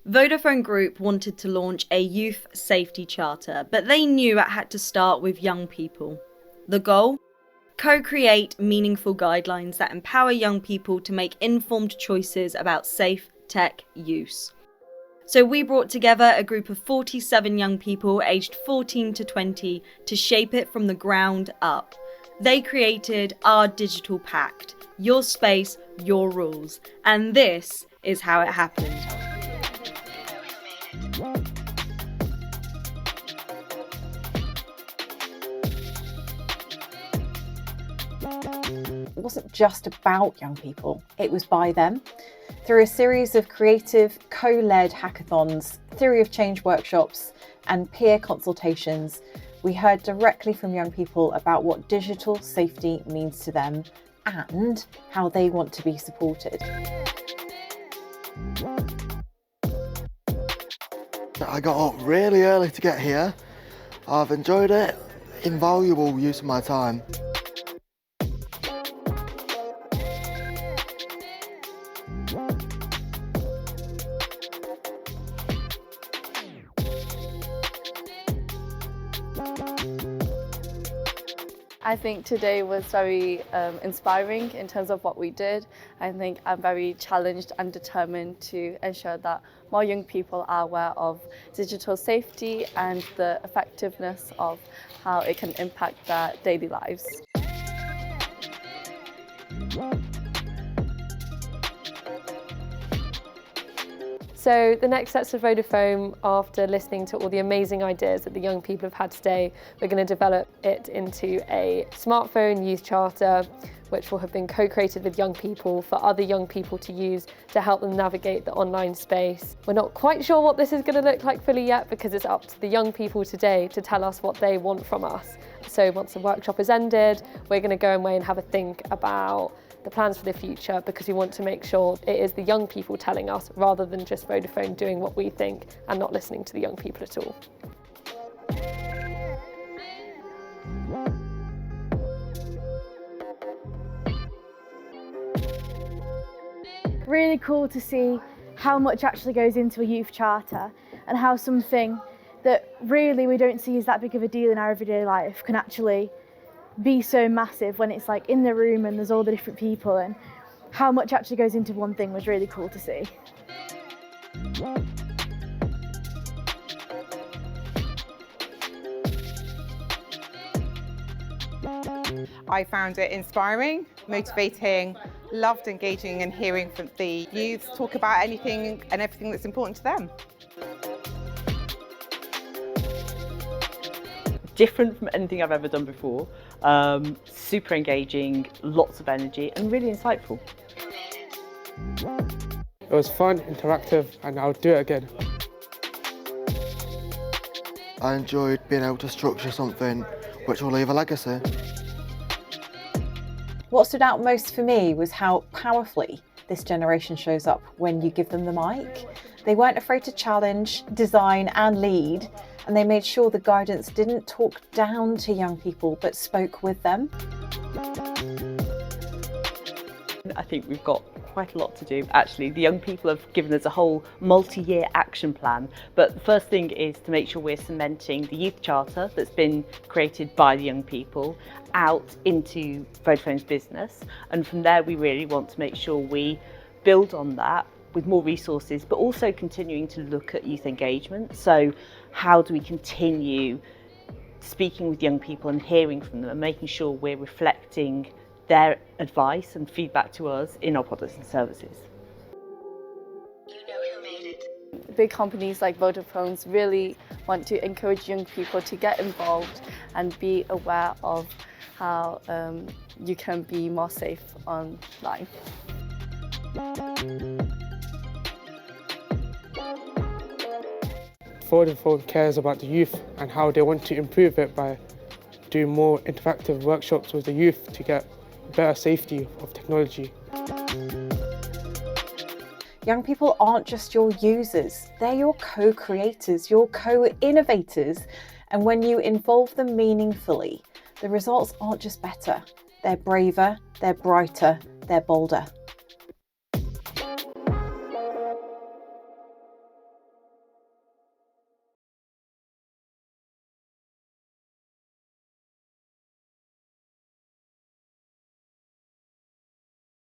Vodafone Group wanted to launch a youth safety charter, but they knew it had to start with young people. The goal? Co-create meaningful guidelines that empower young people to make informed choices about safe tech use. So we brought together a group of 47 young people aged 14 to 20 to shape it from the ground up. They created our Digital Pact, your space, your rules. And this is how it happened. It wasn't just about young people, it was by them. Through a series of creative, co-led hackathons, theory of change workshops, and peer consultations, we heard directly from young people about what digital safety means to them and how they want to be supported. I got up really early to get here. I've enjoyed it. Invaluable use of my time. I think today was very inspiring in terms of what we did. I think I'm very challenged and determined to ensure that more young people are aware of digital safety and the effectiveness of how it can impact their daily lives. So the next steps for Vodafone, after listening to all the amazing ideas that the young people have had today, we're going to develop it into a smartphone youth charter, which will have been co-created with young people for other young people to use to help them navigate the online space. We're not quite sure what this is going to look like fully yet because it's up to the young people today to tell us what they want from us. So once the workshop has ended, we're going to go away and have a think about the plans for the future, because we want to make sure it is the young people telling us rather than just Vodafone doing what we think and not listening to the young people at all. Really cool to see how much actually goes into a youth charter and how something that really we don't see as that big of a deal in our everyday life can actually be so massive when it's like in the room and there's all the different people, and how much actually goes into one thing was really cool to see. I found it inspiring, motivating, loved engaging and hearing from the youths talk about anything and everything that's important to them. Different from anything I've ever done before, super engaging, lots of energy and really insightful. It was fun, interactive, and I would do it again. I enjoyed being able to structure something which will leave a legacy. What stood out most for me was how powerfully this generation shows up when you give them the mic. They weren't afraid to challenge, design and lead, and they made sure the guidance didn't talk down to young people but spoke with them. I think we've got quite a lot to do. Actually, the young people have given us a whole multi-year action plan, but the first thing is to make sure we're cementing the youth charter that's been created by the young people out into Vodafone's business, and from there we really want to make sure we build on that with more resources, but also continuing to look at youth engagement. So how do we continue speaking with young people and hearing from them and making sure we're reflecting their advice and feedback to us in our products and services. Big companies like Vodafone really want to encourage young people to get involved and be aware of how you can be more safe online. Vodafone cares about the youth and how they want to improve it by doing more interactive workshops with the youth to get better safety of technology. Young people aren't just your users, they're your co-creators, your co-innovators. And when you involve them meaningfully, the results aren't just better, they're braver, they're brighter, they're bolder.